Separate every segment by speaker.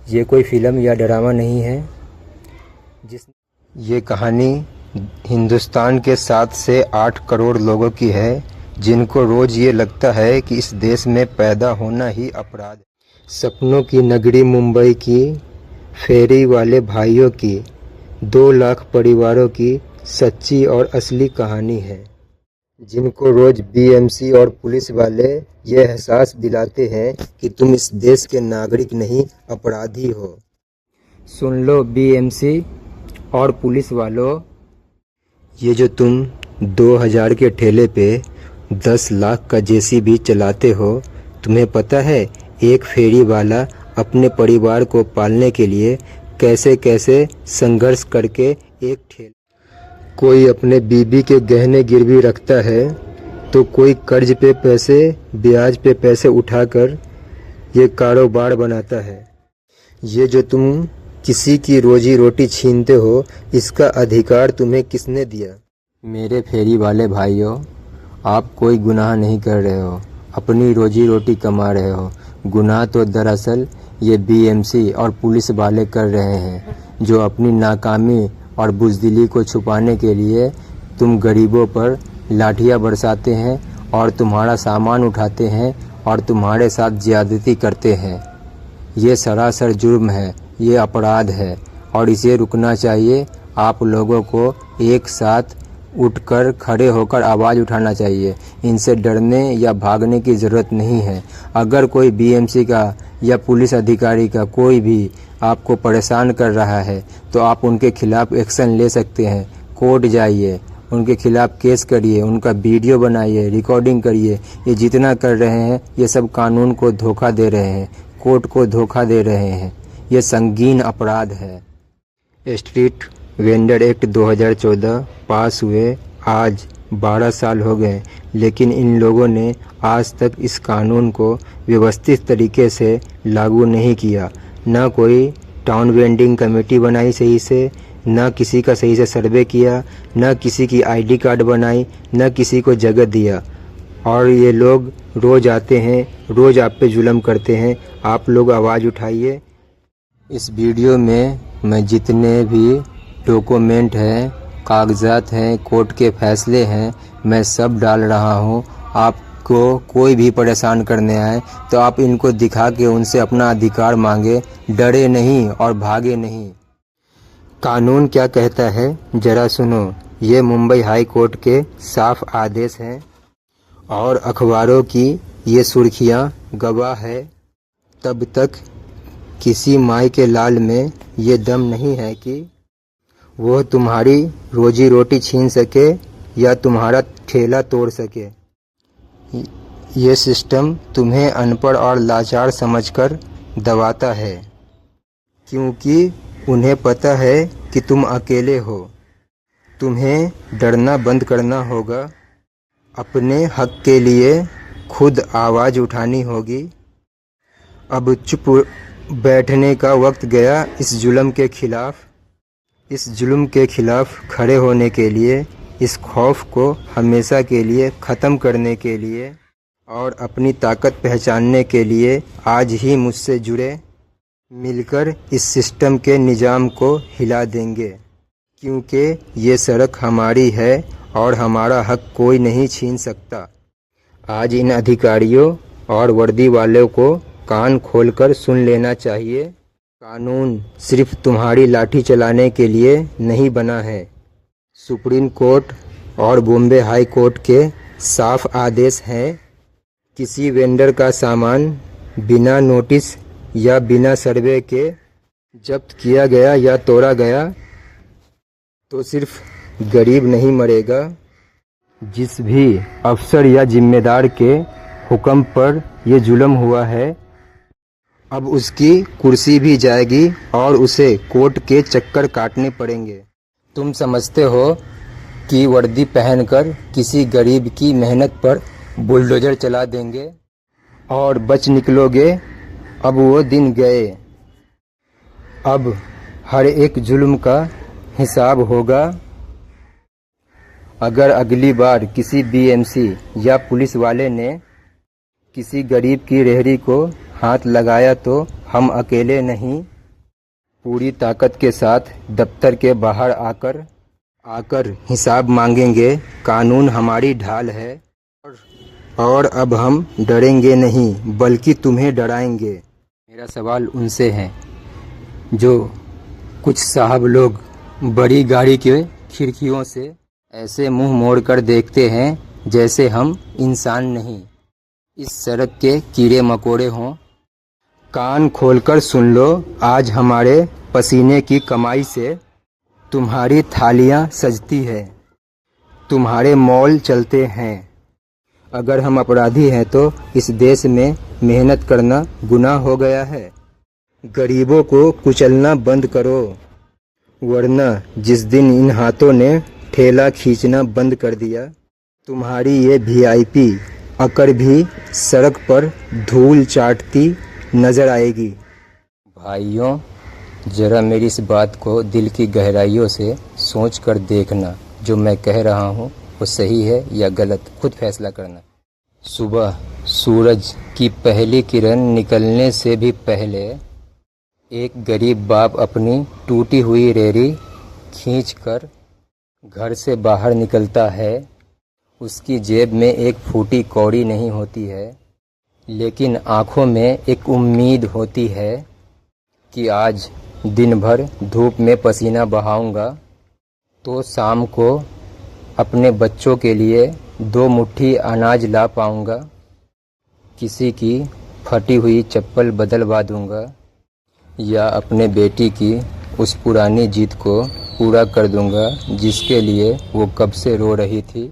Speaker 1: ये कोई फिल्म या ड्रामा नहीं है। ये कहानी हिंदुस्तान के 7 से 8 करोड़ लोगों की है, जिनको रोज़ ये लगता है कि इस देश में पैदा होना ही अपराध है। सपनों की नगरी मुंबई की फेरी वाले भाइयों की 2 लाख परिवारों की सच्ची और असली कहानी है, जिनको रोज़ बीएमसी और पुलिस वाले ये एहसास दिलाते हैं कि तुम इस देश के नागरिक नहीं, अपराधी हो। सुन लो बीएमसी और पुलिस वालों, ये जो तुम 2000 के ठेले पे 10 लाख का जेसीबी चलाते हो, तुम्हें पता है एक फेरी वाला अपने परिवार को पालने के लिए कैसे कैसे संघर्ष करके एक ठेला, कोई अपने बीबी के गहने गिरवी रखता है तो कोई कर्ज पे पैसे, ब्याज पे पैसे उठाकर ये कारोबार बनाता है। ये जो तुम किसी की रोजी रोटी छीनते हो, इसका अधिकार तुम्हें किसने दिया? मेरे फेरी वाले भाइयों, आप कोई गुनाह नहीं कर रहे हो, अपनी रोजी रोटी कमा रहे हो। गुनाह तो दरअसल ये बीएमसी और पुलिस वाले कर रहे हैं, जो अपनी नाकामी और बुज़दिली को छुपाने के लिए तुम गरीबों पर लाठियां बरसाते हैं और तुम्हारा सामान उठाते हैं और तुम्हारे साथ ज्यादती करते हैं। ये सरासर जुर्म है, ये अपराध है और इसे रुकना चाहिए। आप लोगों को एक साथ उठकर खड़े होकर आवाज़ उठाना चाहिए। इनसे डरने या भागने की ज़रूरत नहीं है। अगर कोई बीएमसी का या पुलिस अधिकारी का कोई भी आपको परेशान कर रहा है तो आप उनके खिलाफ़ एक्शन ले सकते हैं। कोर्ट जाइए, उनके खिलाफ़ केस करिए, उनका वीडियो बनाइए, रिकॉर्डिंग करिए। ये जितना कर रहे हैं ये सब कानून को धोखा दे रहे हैं, कोर्ट को धोखा दे रहे हैं। ये संगीन अपराध है। स्ट्रीट वेंडर एक्ट 2014 पास हुए आज 12 साल हो गए, लेकिन इन लोगों ने आज तक इस कानून को व्यवस्थित तरीके से लागू नहीं किया। न कोई टाउन वेंडिंग कमेटी बनाई सही से, न किसी का सही से सर्वे किया, न किसी की आईडी कार्ड बनाई, न किसी को जगह दिया। और ये लोग रोज़ आते हैं, रोज़ आप पे जुल्म करते हैं। आप लोग आवाज़ उठाइए। इस वीडियो में मैं जितने भी डॉक्यूमेंट हैं, कागजात हैं, कोर्ट के फैसले हैं, मैं सब डाल रहा हूँ। आपको कोई भी परेशान करने आए तो आप इनको दिखा के उनसे अपना अधिकार मांगे, डरे नहीं और भागे नहीं। कानून क्या कहता है ज़रा सुनो। ये मुंबई हाई कोर्ट के साफ आदेश हैं और अखबारों की ये सुर्खियाँ गवाह है। तब तक किसी माई के लाल में ये दम नहीं है कि वो तुम्हारी रोजी रोटी छीन सके या तुम्हारा ठेला तोड़ सके। ये सिस्टम तुम्हें अनपढ़ और लाचार समझकर दबाता है, क्योंकि उन्हें पता है कि तुम अकेले हो। तुम्हें डरना बंद करना होगा, अपने हक के लिए खुद आवाज़ उठानी होगी। अब चुप बैठने का वक्त गया। इस जुल्म के खिलाफ खड़े होने के लिए, इस खौफ को हमेशा के लिए ख़त्म करने के लिए और अपनी ताकत पहचानने के लिए आज ही मुझसे जुड़े। मिलकर इस सिस्टम के निज़ाम को हिला देंगे, क्योंकि ये सड़क हमारी है और हमारा हक कोई नहीं छीन सकता। आज इन अधिकारियों और वर्दी वालों को कान खोलकर सुन लेना चाहिए। कानून सिर्फ तुम्हारी लाठी चलाने के लिए नहीं बना है। सुप्रीम कोर्ट और बॉम्बे हाई कोर्ट के साफ आदेश हैं। किसी वेंडर का सामान बिना नोटिस या बिना सर्वे के जब्त किया गया या तोड़ा गया तो सिर्फ गरीब नहीं मरेगा, जिस भी अफसर या जिम्मेदार के हुक्म पर ये जुल्म हुआ है, अब उसकी कुर्सी भी जाएगी और उसे कोर्ट के चक्कर काटने पड़ेंगे। तुम समझते हो कि वर्दी पहनकर किसी गरीब की मेहनत पर बुलडोजर चला देंगे और बच निकलोगे। अब वो दिन गए। अब हर एक जुल्म का हिसाब होगा। अगर अगली बार किसी बीएमसी या पुलिस वाले ने किसी गरीब की रेहड़ी को हाथ लगाया तो हम अकेले नहीं, पूरी ताकत के साथ दफ्तर के बाहर आकर हिसाब मांगेंगे। कानून हमारी ढाल है और अब हम डरेंगे नहीं बल्कि तुम्हें डराएंगे। मेरा सवाल उनसे है जो कुछ साहब लोग बड़ी गाड़ी के खिड़कियों से ऐसे मुंह मोड़कर देखते हैं जैसे हम इंसान नहीं, इस सड़क के कीड़े मकोड़े हों। कान खोलकर सुन लो, आज हमारे पसीने की कमाई से तुम्हारी थालियां सजती है, तुम्हारे मॉल चलते हैं। अगर हम अपराधी हैं तो इस देश में मेहनत करना गुनाह हो गया है। गरीबों को कुचलना बंद करो, वरना जिस दिन इन हाथों ने ठेला खींचना बंद कर दिया, तुम्हारी ये वीआईपी अकड़ भी सड़क पर धूल चाटती नजर आएगी। भाइयों, जरा मेरी इस बात को दिल की गहराइयों से सोच कर देखना। जो मैं कह रहा हूँ वो सही है या गलत, खुद फैसला करना। सुबह सूरज की पहली किरण निकलने से भी पहले एक गरीब बाप अपनी टूटी हुई रेहड़ी खींचकर घर से बाहर निकलता है। उसकी जेब में एक फूटी कौड़ी नहीं होती है, लेकिन आँखों में एक उम्मीद होती है कि आज दिन भर धूप में पसीना बहाऊंगा तो शाम को अपने बच्चों के लिए 2 मुट्ठी अनाज ला पाऊंगा, किसी की फटी हुई चप्पल बदलवा दूंगा या अपने बेटी की उस पुरानी जिद को पूरा कर दूंगा जिसके लिए वो कब से रो रही थी।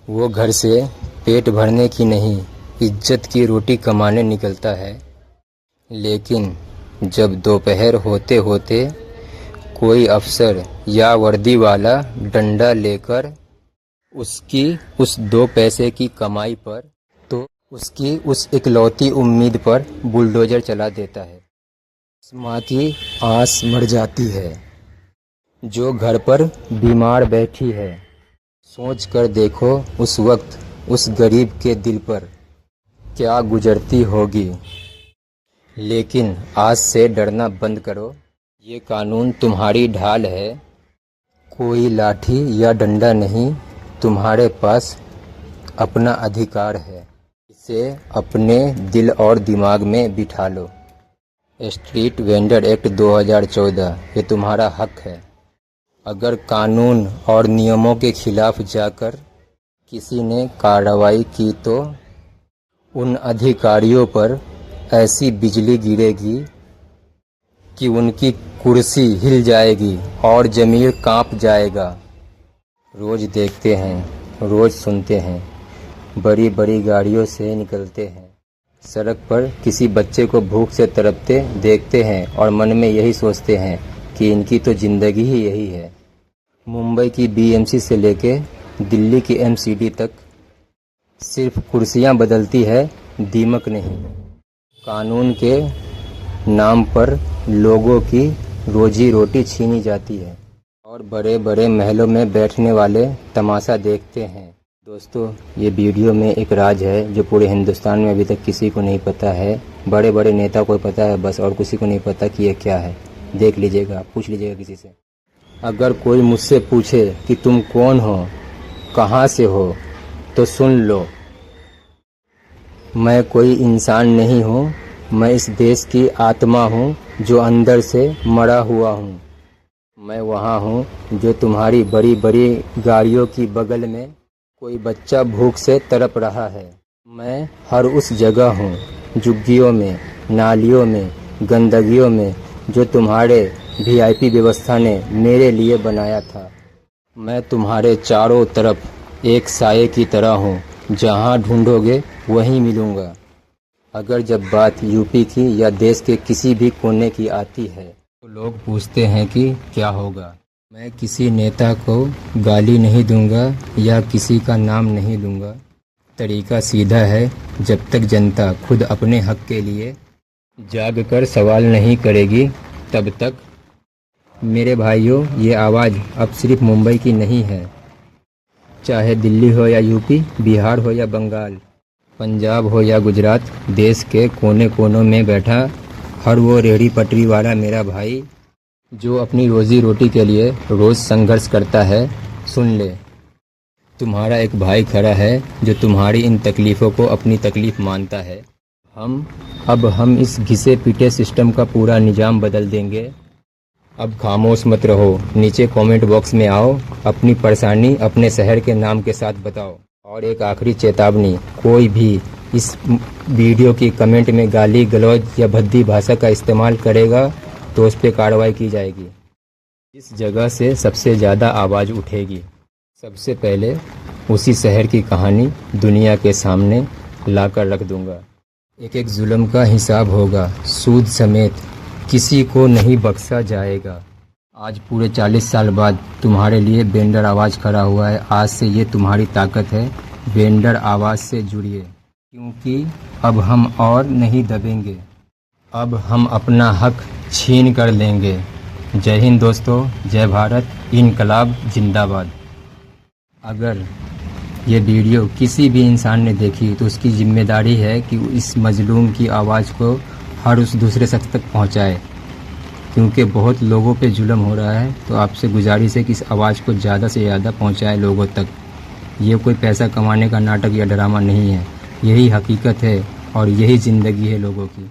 Speaker 1: वो घर से पेट भरने की नहीं, इज्जत की रोटी कमाने निकलता है, लेकिन जब दोपहर होते होते कोई अफसर या वर्दी वाला डंडा लेकर उसकी उस 2 पैसे की कमाई पर तो उसकी उस इकलौती उम्मीद पर बुलडोजर चला देता है, माँ की आस मर जाती है जो घर पर बीमार बैठी है। सोच कर देखो उस वक्त उस गरीब के दिल पर क्या गुजरती होगी। लेकिन आज से डरना बंद करो, ये कानून तुम्हारी ढाल है, कोई लाठी या डंडा नहीं, तुम्हारे पास अपना अधिकार है। इसे अपने दिल और दिमाग में बिठा लो। स्ट्रीट वेंडर एक्ट 2014 ये तुम्हारा हक है। अगर कानून और नियमों के खिलाफ जाकर किसी ने कार्रवाई की तो उन अधिकारियों पर ऐसी बिजली गिरेगी कि उनकी कुर्सी हिल जाएगी और ज़मीर कांप जाएगा। रोज़ देखते हैं, रोज़ सुनते हैं, बड़ी बड़ी गाड़ियों से निकलते हैं, सड़क पर किसी बच्चे को भूख से तड़पते देखते हैं और मन में यही सोचते हैं कि इनकी तो ज़िंदगी ही यही है। मुंबई की बीएमसी से लेके दिल्ली की एमसीडी तक सिर्फ कुर्सियां बदलती है, दीमक नहीं। कानून के नाम पर लोगों की रोजी रोटी छीनी जाती है और बड़े बड़े महलों में बैठने वाले तमाशा देखते हैं। दोस्तों, ये वीडियो में एक राज है जो पूरे हिंदुस्तान में अभी तक किसी को नहीं पता है। बड़े बड़े नेता को पता है बस, और किसी को नहीं पता कि ये क्या है। देख लीजिएगा, पूछ लीजिएगा किसी से। अगर कोई मुझसे पूछे कि तुम कौन हो, कहाँ से हो, तो सुन लो, मैं कोई इंसान नहीं हूँ, मैं इस देश की आत्मा हूँ जो अंदर से मरा हुआ हूँ। मैं वहाँ हूँ जो तुम्हारी बड़ी बड़ी गाड़ियों की बगल में कोई बच्चा भूख से तड़प रहा है। मैं हर उस जगह हूँ, झुग्गियों में, नालियों में, गंदगियों में, जो तुम्हारे वीआईपी व्यवस्था ने मेरे लिए बनाया था। मैं तुम्हारे चारों तरफ एक साये की तरह हूँ, जहाँ ढूंढोगे वहीं मिलूँगा। अगर जब बात यूपी की या देश के किसी भी कोने की आती है तो लोग पूछते हैं कि क्या होगा। मैं किसी नेता को गाली नहीं दूंगा या किसी का नाम नहीं लूँगा। तरीका सीधा है, जब तक जनता खुद अपने हक के लिए जाग कर सवाल नहीं करेगी तब तक। मेरे भाइयों, ये आवाज़ अब सिर्फ मुंबई की नहीं है। चाहे दिल्ली हो या यूपी, बिहार हो या बंगाल, पंजाब हो या गुजरात, देश के कोने कोनों में बैठा हर वो रेहड़ी पटरी वाला मेरा भाई जो अपनी रोजी रोटी के लिए रोज़ संघर्ष करता है, सुन ले। तुम्हारा एक भाई खड़ा है जो तुम्हारी इन तकलीफ़ों को अपनी तकलीफ़ मानता है। हम इस घिसे पीटे सिस्टम का पूरा निज़ाम बदल देंगे। अब खामोश मत रहो, नीचे कमेंट बॉक्स में आओ, अपनी परेशानी अपने शहर के नाम के साथ बताओ। और एक आखिरी चेतावनी, कोई भी इस वीडियो की कमेंट में गाली गलौज या भद्दी भाषा का इस्तेमाल करेगा तो उस पर कार्रवाई की जाएगी। इस जगह से सबसे ज़्यादा आवाज़ उठेगी। सबसे पहले उसी शहर की कहानी दुनिया के सामने लाकर रख दूंगा। एक एक जुल्म का हिसाब होगा, सूद समेत, किसी को नहीं बख्शा जाएगा। आज पूरे 40 साल बाद तुम्हारे लिए बेंडर आवाज़ खड़ा हुआ है। आज से ये तुम्हारी ताकत है। बेंडर आवाज़ से जुड़िए, क्योंकि अब हम और नहीं दबेंगे। अब हम अपना हक छीन कर लेंगे। जय हिंद दोस्तों, जय भारत, इनकलाब जिंदाबाद। अगर ये वीडियो किसी भी इंसान ने देखी तो उसकी जिम्मेदारी है कि इस मजलूम की आवाज़ को हर उस दूसरे शख्स तक पहुंचाए, क्योंकि बहुत लोगों पे जुल्म हो रहा है। तो आपसे गुजारिश है कि इस आवाज़ को ज़्यादा से ज़्यादा पहुंचाए लोगों तक। ये कोई पैसा कमाने का नाटक या ड्रामा नहीं है, यही हकीकत है और यही ज़िंदगी है लोगों की।